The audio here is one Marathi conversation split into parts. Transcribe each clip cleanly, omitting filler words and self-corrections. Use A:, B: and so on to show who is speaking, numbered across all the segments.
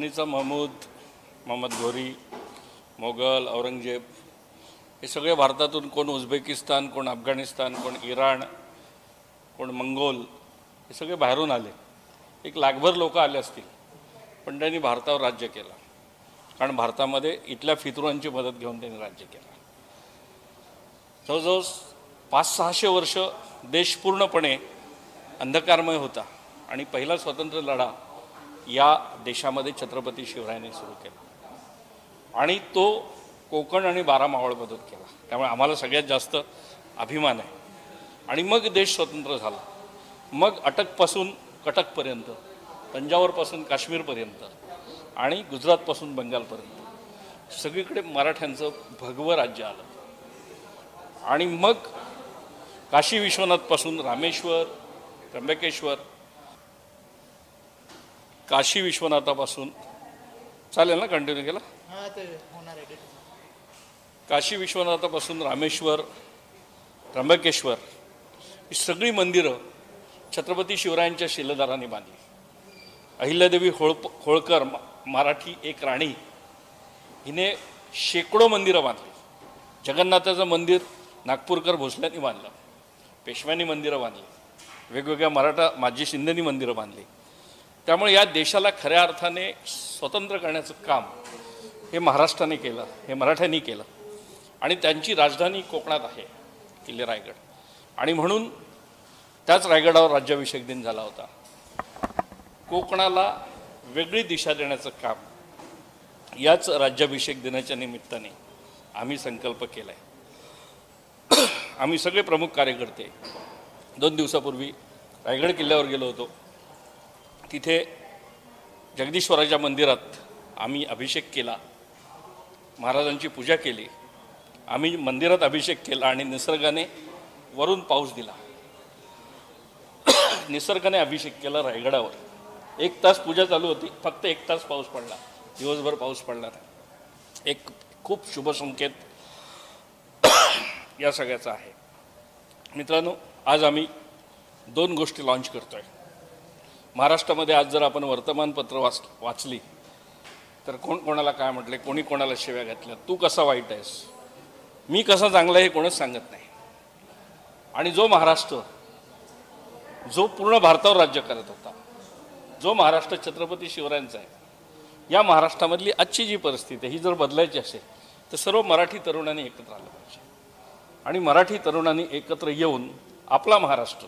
A: दिल्लीचा महमूद, मोहम्मद घोरी, मोगल, औरंगजेब हे सगळे भारतातून, कोण उझबेकिस्तान, कोण अफगाणिस्तान, कोण इराण, कोण मंगोल, हे सगळे बाहेरून आले. 1 लाखभर लोक आले असतील, पण त्यांनी भारतावर राज्य केलं. कारण भारतामध्ये इथल्या फितुरांची मदत घेऊन त्यांनी राज्य केलं. जवळजवळ 500-600 वर्ष देश पूर्णपणे अंधकारमय होता आणि पहिला स्वातंत्र्य लढा या देशामध्ये छत्रपती शिवरायांनी सुरू केला आणि तो कोकण आणि 12 मावळमधून केला. त्यामुळे आम्हाला सगळ्यात जास्त अभिमान आहे. आणि मग देश स्वतंत्र झाला. मग अटकपासून कटकपर्यंत, तंजावरपासून काश्मीरपर्यंत आणि गुजरातपासून बंगालपर्यंत सगळीकडे मराठ्यांचं भगवं राज्य आलं. आणि मग काशी विश्वनाथपासून रामेश्वर, त्र्यंबकेश्वर, काशी विश्वनाथापासून, चालेल ना कंटिन्यू केलं? काशी विश्वनाथापासून रामेश्वर, त्र्यंबकेश्वर ही सगळी मंदिरं छत्रपती शिवरायांच्या शिलेदारांनी बांधली. अहिल्यादेवी होळकर, मराठी एक राणी, हिने शेकडो मंदिरं बांधली. जगन्नाथाचं मंदिर नागपूरकर भोसल्यांनी बांधलं, पेशव्यांनी मंदिरं बांधली, वेगवेगळ्या मराठा माजी शिंदेनी मंदिरं बांधली. त्यामुळे या देशाला खऱ्या अर्थाने स्वतंत्र करण्याचं काम हे महाराष्ट्राने केलं, हे मराठ्यांनी केलं. आणि त्यांची राजधानी कोकणात आहे, किल्ले रायगड. आणि म्हणून त्याच रायगडावर राज्याभिषेक दिन झाला होता. कोकणाला वेगळी दिशा देण्याचं काम याच राज्याभिषेक दिनाच्या निमित्ताने आम्ही संकल्प केला आहे. आम्ही सगळे प्रमुख कार्यकर्ते 2 दिवसापूर्वी रायगड किल्ल्यावर गेलो होतो. तिथे जगदीश्वराच्या मंदिरात आम्ही अभिषेक केला, महाराजांची पूजा केली. आम्ही मंदिरात अभिषेक केला आणि निसर्गाने वरून पाऊस दिला. निसर्गाने अभिषेक केला रायगडावर. 1 तास पूजा चालू होती, फक्त 1 तास पाऊस पडला, दिवसभर पाऊस पडला नाही. एक खूप शुभ संकेत या सगळ्याचा आहे. मित्रांनो, आज आम्ही 2 गोष्टी लॉन्च करतोय. महाराष्ट्रामध्ये आज जर आपण वर्तमानपत्र वाचली तर कोण कोणाला काय म्हटले, कोणी कोणाला शिव्या घातल्या, तू कसा वाईट आहेस, मी कसा चांगला आहे, हे कोणच सांगत नाही. आणि जो महाराष्ट्र जो पूर्ण भारतावर राज्य करत होता, जो महाराष्ट्र छत्रपती शिवरायांचा आहे, या महाराष्ट्रामधली आजची जी परिस्थिती आहे ही जर बदलायची असेल तर सर्व मराठी तरुणांनी एकत्र आलं पाहिजे. आणि मराठी तरुणांनी एकत्र येऊन आपला महाराष्ट्र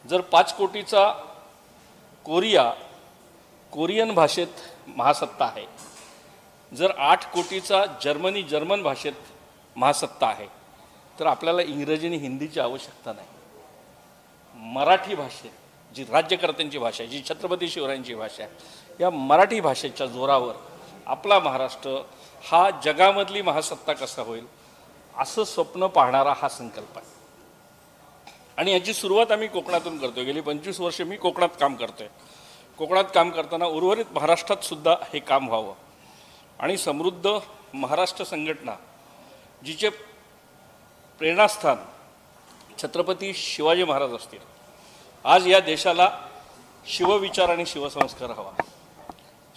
A: जर 5 कोटीचा कोरियन भाषेत महासत्ता आहे, जर 8 कोटीचा जर्मन भाषेत महासत्ता आहे, तर आपल्याला इंग्रजी आणि हिंदीची आवश्यकता नाही. मराठी भाषेत जी राज्यकर्त्यांची भाषा आहे, जी छत्रपती शिवरायांची भाषा आहे, या मराठी भाषेच्या जोरावर आपला महाराष्ट्र हा जगामधली महासत्ता कसा होईल असं स्वप्न पाहणारा हा संकल्प आहे. आणि याची सुरुवात आम्ही कोकणातून करतो. गेली 25 वर्षे मी कोकणात काम करतोय. कोकणात काम करताना उर्वरित महाराष्ट्रात सुद्धा हे काम व्हावं. आणि समृद्ध महाराष्ट्र संघटना, जिचे प्रेरणास्थान छत्रपती शिवाजी महाराज असतील, आज या देशाला शिवविचार आणि शिवसंस्कार हवा.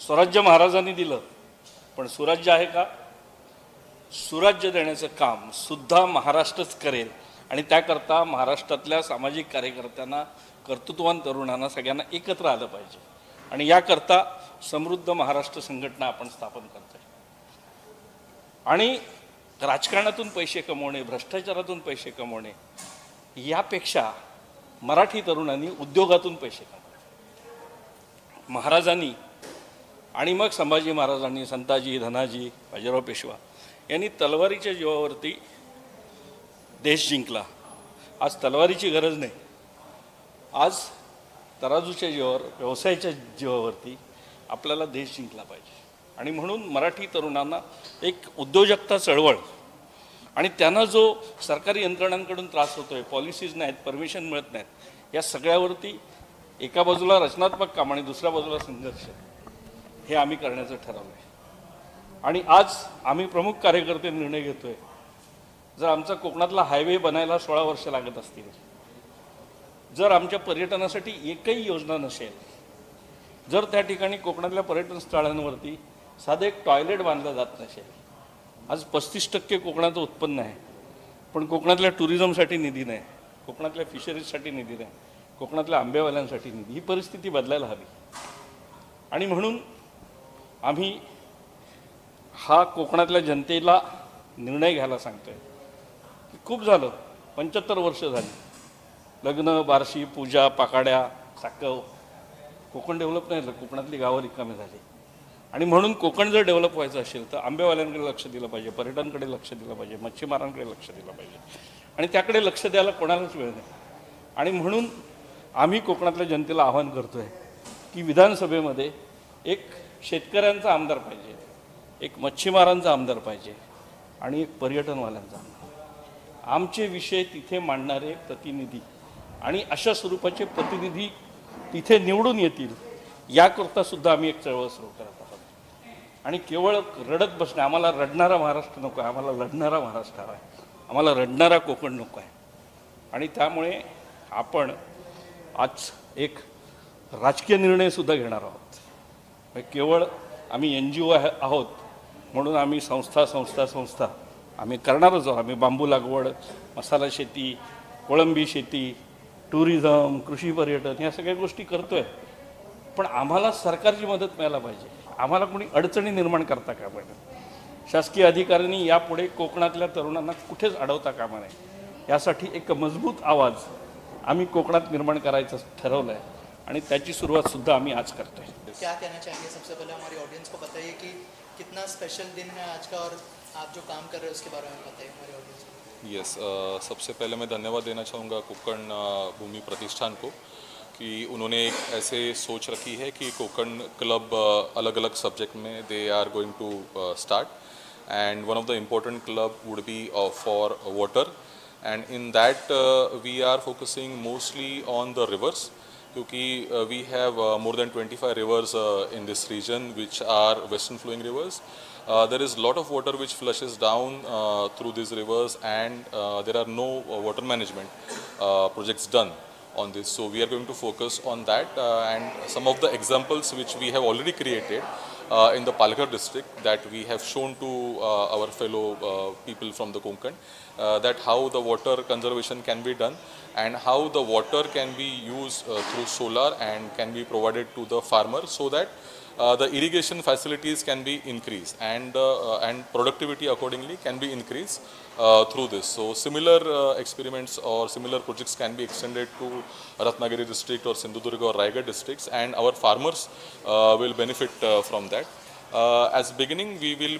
A: स्वराज्य महाराजांनी दिलं, पण सुराज्य आहे का? सुराज्य देण्याचं काम सुद्धा महाराष्ट्रच करेल. आणि त्याकरता महाराष्ट्रातल्या सामाजिक कार्यकर्त्यांना, कर्तृत्ववान तरुणांना, सगळ्यांना एकत्र आलं पाहिजे. आणि याकरता समृद्ध महाराष्ट्र संघटना आपण स्थापन करतोय. आणि राजकारणातून पैसे कमवणे, भ्रष्टाचारातून पैसे कमवणे यापेक्षा मराठी तरुणांनी उद्योगातून पैसे कमवले. महाराजांनी आणि मग संभाजी महाराजांनी, संताजी, धनाजी, बाजीराव पेशवा यांनी तलवारीच्या जीवावरती देश जिंकला. आज तलवारीची गरज नाही, आज तराजूच्या जीवावर, व्यवसायाच्या जीवावरती आपल्याला देश जिंकला पाहिजे. आणि म्हणून मराठी तरुणांना एक उद्योजकता चळवळ आणि त्यांना जो सरकारी यंत्रणांकडून त्रास होतोय, पॉलिसीज नाहीत, परमिशन मिळत नाहीत, या सगळ्यावरती एका बाजूला रचनात्मक काम आणि दुसऱ्या बाजूला संघर्ष, हे आम्ही करण्याचं ठरवलं आहे. आणि आज आम्ही प्रमुख कार्यकर्ते निर्णय घेतोय, जर आमचा कोकणातला हायवे बनायला 16 वर्ष लागत असतील, जर आमच्या पर्यटनासाठी एकही योजना नसेल, जर त्या ठिकाणी कोकणातल्या पर्यटन स्थळांवरती साधं एक टॉयलेट बांधलं जात नसेल, आज 35% कोकणाचं उत्पन्न आहे, पण कोकणातल्या टुरिझमसाठी निधी नाही, कोकणातल्या फिशरीजसाठी निधी नाही, कोकणातल्या आंबेवाल्यांसाठी निधी, ही परिस्थिती बदलायला हवी. आणि म्हणून आम्ही हा कोकणातल्या जनतेला निर्णय घ्यायला सांगतोय की खूप झालं, 75 वर्ष झाली, लग्न, बारशी, पूजा, पाकाड्या, साकव, कोकण डेव्हलप नाही झालं, कोकणातली गावं रिकामी झाली. आणि म्हणून कोकण जर डेव्हलप व्हायचं असेल तर आंबेवाल्यांकडे लक्ष दिलं पाहिजे, पर्यटनकडे लक्ष दिलं पाहिजे, मच्छीमारांकडे लक्ष दिलं पाहिजे. आणि त्याकडे लक्ष द्यायला कोणालाच वेळ नाही. आणि म्हणून आम्ही कोकणातल्या जनतेला आवाहन करतो आहे की विधानसभेमध्ये एक शेतकऱ्यांचा आमदार पाहिजे, एक मच्छीमारांचा आमदार पाहिजे आणि एक पर्यटनवाल्यांचा आमदार. आमचे विषय तिथे मांडणारे प्रतिनिधी आणि अशा स्वरूपाचे प्रतिनिधी तिथे निवडून येतील, याकरता सुद्धा आम्ही एक चळवळ सुरू करत आहोत. आणि केवळ रडत बसणे, आम्हाला रडणारा महाराष्ट्र नको आहे, आम्हाला लढणारा महाराष्ट्र हवा आहे, आम्हाला रडणारा कोकण नको आहे. आणि त्यामुळे आपण आज एक राजकीय निर्णयसुद्धा घेणार आहोत. केवळ आम्ही NGO आहोत म्हणून आम्ही संस्था आम्ही करणारच आहोत. आम्ही बांबू लागवड, मसाला शेती, कोळंबी शेती, टुरिझम, कृषी पर्यटन या सगळ्या गोष्टी करतो आहे. पण आम्हाला सरकारची मदत मिळायला पाहिजे, आम्हाला कोणी अडचणी निर्माण करता कामा नये. शासकीय अधिकाऱ्यांनी यापुढे कोकणातल्या तरुणांना कुठेच अडवता कामा नये, यासाठी एक मजबूत आवाज आम्ही कोकणात निर्माण करायचं ठरवलं आहे आणि त्याची सुरुवातसुद्धा आम्ही आज करतो आहे.
B: क्या कहना चाहेंगे? सबसे पहले हमारी ऑडियंस को बताइए कि कितना स्पेशल दिन है आज का और आप जो काम कर रहे हैं उसके बारे में बताइए हमारी ऑडियंस को.
C: यस, सबसे पहले मैं धन्यवाद देना चाहूँगा कोकण भूमि प्रतिष्ठान को कि उन्होंने एक ऐसे सोच रखी है कि कोकण क्लब अलग अलग सब्जेक्ट में they are going to start, and one of the important club would be for water, and in that we are focusing mostly on the rivers, क्योंकि we have more than 25 rivers in this region which are western flowing rivers. There is a lot of water which flushes down through these rivers, and there are no water management projects done on this. So we are going to focus on that, and some of the examples which we have already created in the Palakkad district that we have shown to our fellow people from the Konkan, that how the water conservation can be done and how the water can be used through solar and can be provided to the farmer, so that the irrigation facilities can be increased and productivity accordingly can be increased through this. So similar experiments or similar projects can be extended to Ratnagiri district or Sindhudurga or Raigad districts, and our farmers will benefit from that. As beginning, we will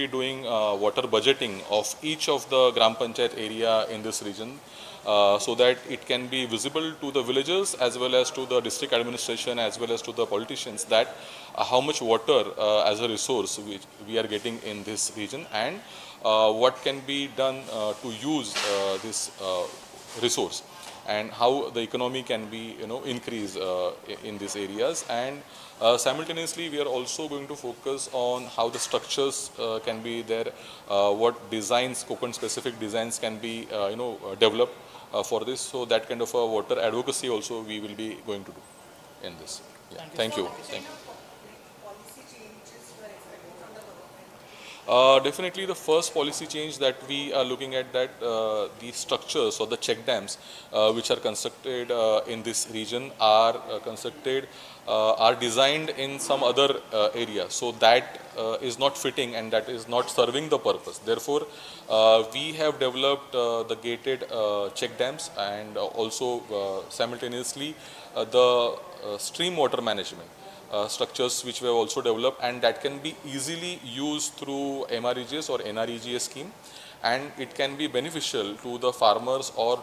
C: be doing water budgeting of each of the Gram Panchayat area in this region, so that it can be visible to the villagers as well as to the district administration as well as to the politicians, that how much water as a resource which we are getting in this region, and what can be done to use this resource, and how the economy can be increased in these areas. And simultaneously we are also going to focus on how the structures can be there, what designs, Konkan specific designs can be developed for this. So that kind of a water advocacy also we will be going to do in this. Yeah. Thank you. Definitely the first policy change that we are looking at, that the structures or the check dams which are constructed in this region are designed in some other area, so that is not fitting and that is not serving the purpose. Therefore we have developed the gated check dams, and also simultaneously the stream water management structures which we have also developed, and that can be easily used through MREGS or NREGS scheme, and it can be beneficial to the farmers or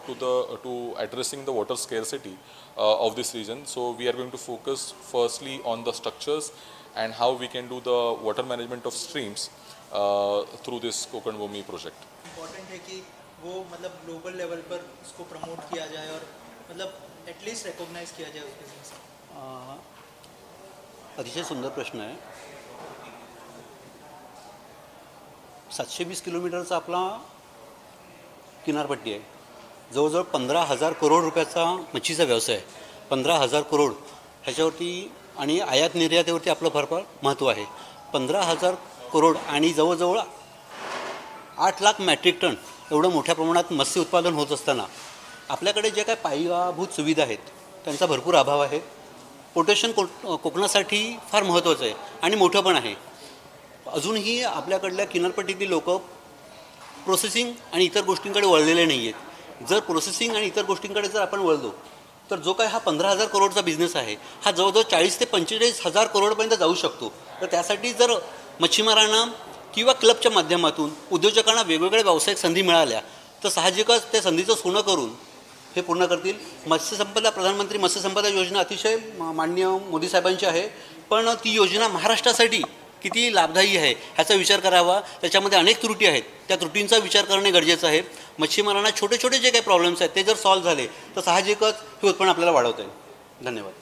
C: to addressing the water scarcity of this region. So we are going to focus firstly on the structures and how we can do the water management of streams through this Konkan Bhumi project.
B: Important है कि वो मतलब ग्लोबल लेवल पर उसको प्रमोट किया जाए और मतलब एटलीस्ट रिकॉग्नाइज किया जाए उस बिजनेस को.
D: अतिशय सुंदर प्रश्न आहे. 720 किलोमीटरचा आपला किनारपट्टी आहे. जवळजवळ 15,000 करोड रुपयाचा मच्छीचा व्यवसाय आहे. 15,000 करोड ह्याच्यावरती आणि आयात निर्यातीवरती आपलं भरपूर महत्त्व आहे. 15,000 करोड आणि जवळजवळ 8 लाख मॅट्रिक टन एवढं मोठ्या प्रमाणात मत्स्य उत्पादन होत असताना आपल्याकडे जे काय पायाभूत सुविधा आहेत त्यांचा भरपूर अभाव आहे. पोटेशन कोकणासाठी फार महत्त्वाचं आहे आणि मोठं पण आहे. अजूनही आपल्याकडल्या किनारपट्टीतील लोक प्रोसेसिंग आणि इतर गोष्टींकडे वळलेले नाही आहेत. जर प्रोसेसिंग आणि इतर गोष्टींकडे जर आपण वळलो तर जो काय हा 15,000 करोडचा बिझनेस आहे हा जवळजवळ 40 ते 45,000 करोडपर्यंत जाऊ शकतो. तर त्यासाठी जर मच्छीमारांना किंवा क्लबच्या माध्यमातून उद्योजकांना वेगवेगळ्या व्यावसायिक संधी मिळाल्या तर साहजिकच त्या संधीचं सोनं करून हे पूर्ण करतील. मत्स्यसंपदा प्रधानमंत्री मत्स्यसंपदा योजना अतिशय माननीय मोदी साहेबांची आहे, पण ती योजना महाराष्ट्रासाठी किती लाभदायी आहे ह्याचा विचार करावा. त्याच्यामध्ये अनेक त्रुटी आहेत, त्या त्रुटींचा विचार करणे गरजेचं आहे. मच्छीमारांना छोटे छोटे जे काही प्रॉब्लेम्स आहेत ते जर सॉल्व्ह झाले तर साहजिकच हे उत्पन्न आपल्याला वाढवता येईल. धन्यवाद.